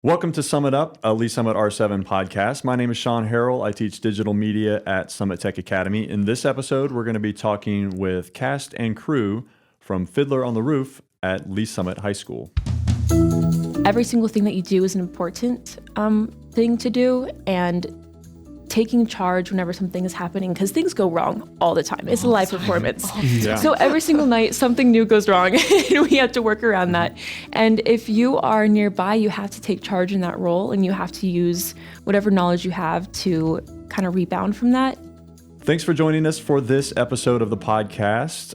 Welcome to Summit Up, a Lee Summit R7 podcast. My name is Sean Harrell. I teach digital media at Summit Tech Academy. In this episode, we're going to be talking with cast and crew from Fiddler on the Roof at Lee Summit High School. Every single thing that you do is an important thing to do, and taking charge whenever something is happening, because things go wrong all the time. It's a live performance. Yeah. So every single night, something new goes wrong, and we have to work around that. And if you are nearby, you have to take charge in that role, and you have to use whatever knowledge you have to kind of rebound from that. Thanks for joining us for this episode of the podcast.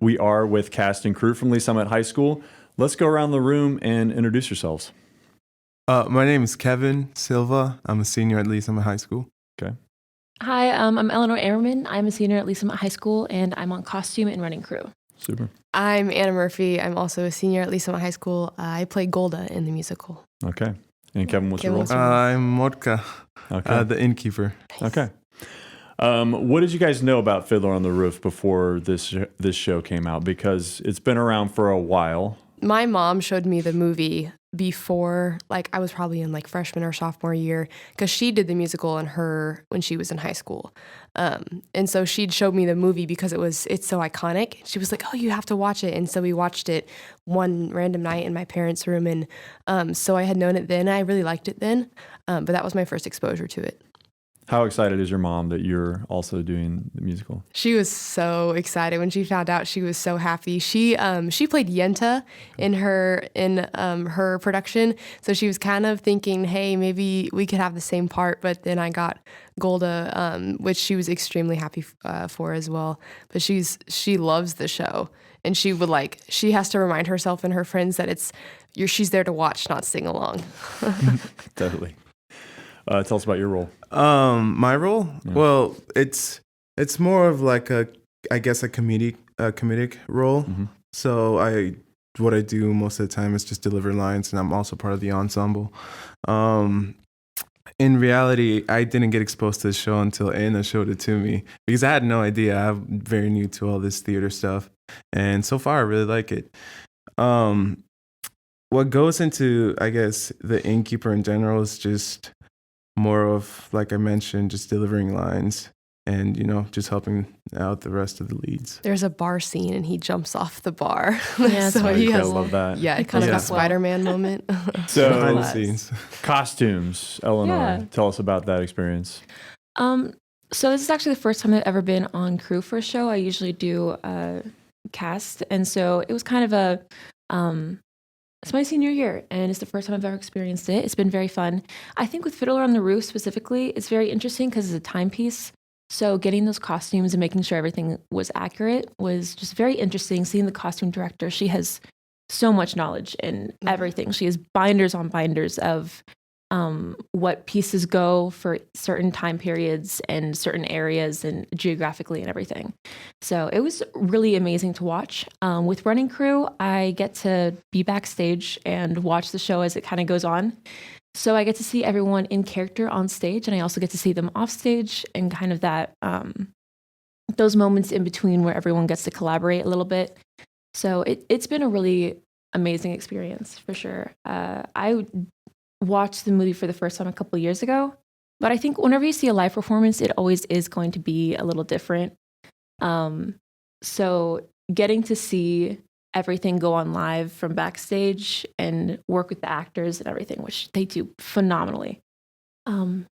We are with cast and crew from Lee Summit High School. Let's go around the room and introduce yourselves. My name is Kevin Silva. I'm a senior at Lee Summit High School. Okay. Hi, I'm Eleanor Airman. I'm a senior at Lee Summit High School, and I'm on costume and running crew. Super. I'm Anna Murphy. I'm also a senior at Lee Summit High School. I play Golda in the musical. Okay. And Kevin, what's your role? I'm Motka, Okay. the innkeeper. Okay. What did you guys know about Fiddler on the Roof before this show came out? Because it's been around for a while. My mom showed me the movie before, I was probably in freshman or sophomore year, because she did the musical when she was in high school. And so she'd showed me the movie because it's so iconic. She was like, "Oh, you have to watch it." And so we watched it one random night in my parents' room. And so I had known it then. I really liked it then. But that was my first exposure to it. How excited is your mom that you're also doing the musical? She was so excited when she found out. She was so happy. She played Yenta in her production, so she was kind of thinking, hey, maybe we could have the same part. But then I got Golda, which she was extremely happy for as well. But she loves the show, and she has to remind herself and her friends that she's there to watch, not sing along. Definitely. Tell us about your role. My role? Yeah. Well, it's more of a comedic role. Mm-hmm. So what I do most of the time is just deliver lines, and I'm also part of the ensemble. In reality, I didn't get exposed to the show until Anna showed it to me, because I had no idea. I'm very new to all this theater stuff, and so far I really like it. What goes into, the innkeeper in general is just more of, like I mentioned, just delivering lines and, just helping out the rest of the leads. There's a bar scene, and he jumps off the bar. Yeah, so that's he I has, love that. yeah, kind of Yeah. a Spider-Man moment. So Behind the Yes. scenes. costumes, Eleanor, Yeah. tell us about that experience. So this is actually the first time I've ever been on crew for a show. I usually do cast, and so it was kind of it's my senior year, and it's the first time I've ever experienced it. It's been very fun. I think with Fiddler on the Roof specifically, it's very interesting because it's a timepiece. So getting those costumes and making sure everything was accurate was just very interesting. Seeing the costume director, she has so much knowledge in everything. She has binders on binders of what pieces go for certain time periods and certain areas and geographically and everything. So it was really amazing to watch. With running crew, I get to be backstage and watch the show as it kind of goes on. So I get to see everyone in character on stage, and I also get to see them off stage, and kind of that those moments in between where everyone gets to collaborate a little bit. So it's been a really amazing experience for sure. I watched the movie for the first time a couple of years ago, but I think whenever you see a live performance, it always is going to be a little different. So getting to see everything go on live from backstage and work with the actors and everything, which they do phenomenally.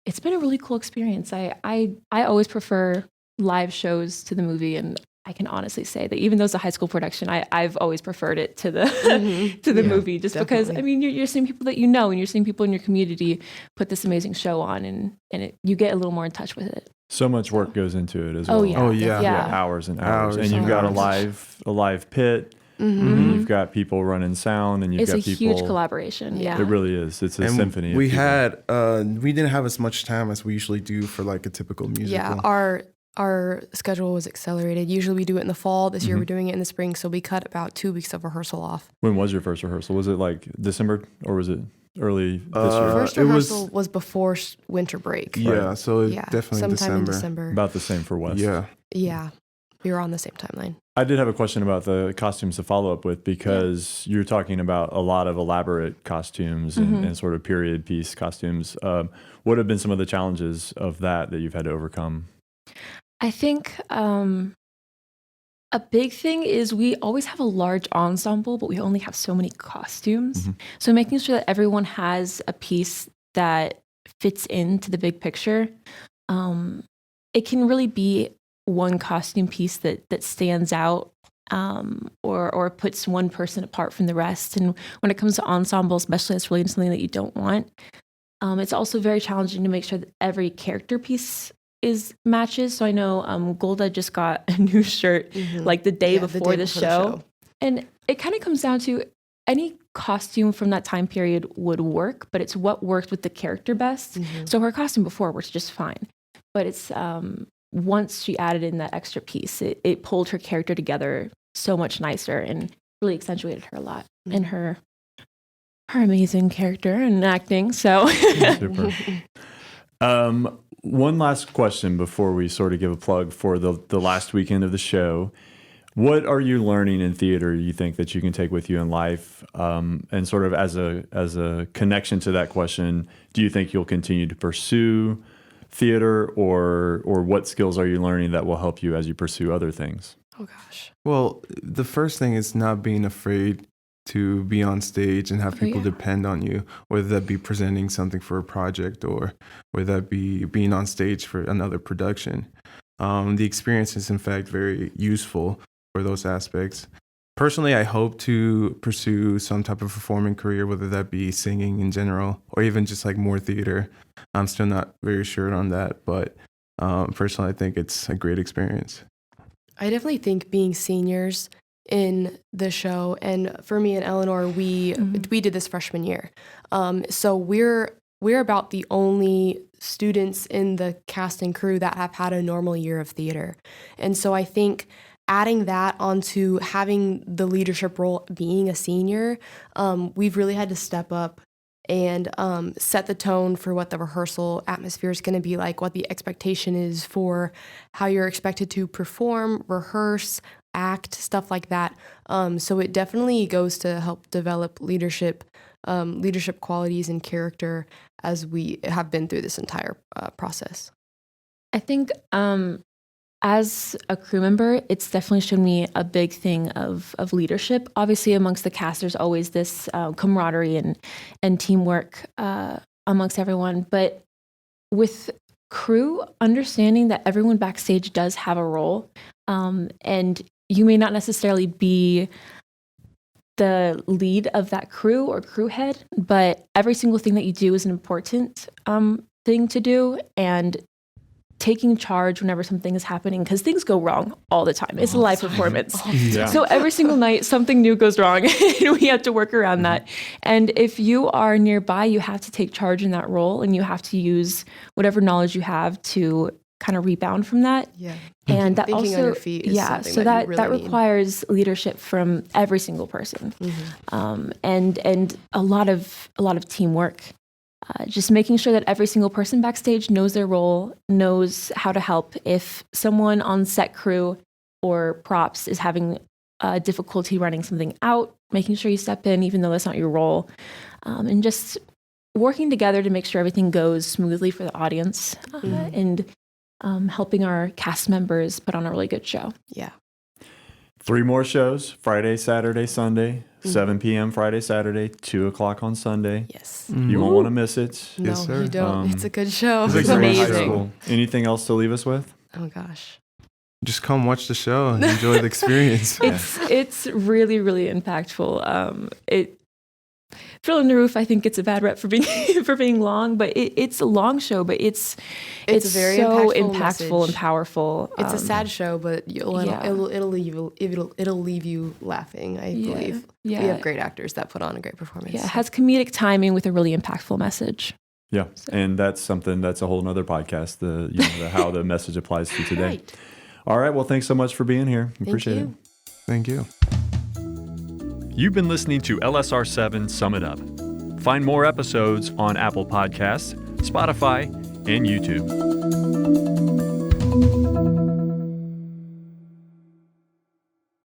It's been a really cool experience. I always prefer live shows to the movie, and I can honestly say that even though it's a high school production, I've always preferred it to the to the movie, just because you're seeing people that you know, and you're seeing people in your community put this amazing show on, and you get a little more in touch with it. So much work goes into it as well. Oh yeah, Oh, yeah. yeah. Hours and hours. Hours And you've got a hours. live pit, and you've got people running sound, and you've It's got a people. huge collaboration. Yeah, It really is. It's a And symphony. of we people. we didn't have as much time as we usually do for a typical musical. Yeah, our schedule was accelerated. Usually we do it in the fall. This year we're doing it in the spring, so we cut about 2 weeks of rehearsal off. When was your first rehearsal? Was it December, or was it early this year? First it rehearsal was before winter break. Yeah, so Yeah, definitely sometime in December. December. About the same for West. Yeah. Yeah. we were on the same timeline. I did have a question about the costumes to follow up with, because you're talking about a lot of elaborate costumes and sort of period piece costumes. What have been some of the challenges of that you've had to overcome? I think a big thing is we always have a large ensemble, but we only have so many costumes. So making sure that everyone has a piece that fits into the big picture. It can really be one costume piece that stands out or puts one person apart from the rest. And when it comes to ensemble, especially, it's really something that you don't want. It's also very challenging to make sure that every character piece matches. So I know Golda just got a new shirt like the day before the show. And it kind of comes down to any costume from that time period would work, but it's what worked with the character best. So her costume before worked just fine. But it's once she added in that extra piece, it pulled her character together so much nicer and really accentuated her a lot in her amazing character and acting. So Super. One last question before we sort of give a plug for the last weekend of the show. What are you learning in theater you think that you can take with you in life? And sort of as a connection to that question, do you think you'll continue to pursue theater, or what skills are you learning that will help you as you pursue other things? Oh gosh. Well, the first thing is not being afraid to be on stage and have people depend on you, whether that be presenting something for a project or whether that be being on stage for another production. The experience is in fact very useful for those aspects. Personally, I hope to pursue some type of performing career, whether that be singing in general or even just like more theater. I'm still not very sure on that, but personally, I think it's a great experience. I definitely think being seniors in the show, and for me and Eleanor, we did this freshman year. So we're about the only students in the cast and crew that have had a normal year of theater. And so I think adding that onto having the leadership role being a senior, we've really had to step up and set the tone for what the rehearsal atmosphere is going to be like, what the expectation is for how you're expected to perform, rehearse, act, stuff like that. So it definitely goes to help develop leadership qualities and character as we have been through this entire process. I think as a crew member, it's definitely shown me a big thing of leadership. Obviously, amongst the cast, there's always this camaraderie and teamwork amongst everyone. But with crew, understanding that everyone backstage does have a role, and you may not necessarily be the lead of that crew or crew head, but every single thing that you do is an important thing to do, and taking charge whenever something is happening, because things go wrong all the time. It's a live performance. So every single night, something new goes wrong and we have to work around that. And if you are nearby, you have to take charge in that role, and you have to use whatever knowledge you have to kind of rebound from that. Yeah. And that Thinking also, on your feet is something so that you really need. requires leadership from every single person, and a lot of teamwork. Just making sure that every single person backstage knows their role, knows how to help. If someone on set crew or props is having difficulty running something out, making sure you step in, even though that's not your role, and just working together to make sure everything goes smoothly for the audience, and helping our cast members put on a really good show. Yeah. 3 more shows: Friday, Saturday, Sunday. 7 p.m. Friday, Saturday, 2 o'clock on Sunday. Yes. You won't want to miss it. No, Yes, sir. you don't. It's a good show. It's like It's you're in high amazing. school. Anything else to leave us with? Oh gosh. Just come watch the show and enjoy the experience. It's really, really impactful. Fiddler on the Roof, I think it's a bad rep for being long, but it's a long show, but it's very so impactful impactful message. and powerful. It's a sad show, but yeah. it'll leave you laughing. I believe. Yeah. We have great actors that put on a great performance. Yeah, it has comedic timing with a really impactful message. Yeah, and that's a whole nother podcast. How the message applies to today. Right. All right. Well, thanks so much for being here. Appreciate it. Thank you. You've been listening to LSR7 Sum It Up. Find more episodes on Apple Podcasts, Spotify, and YouTube.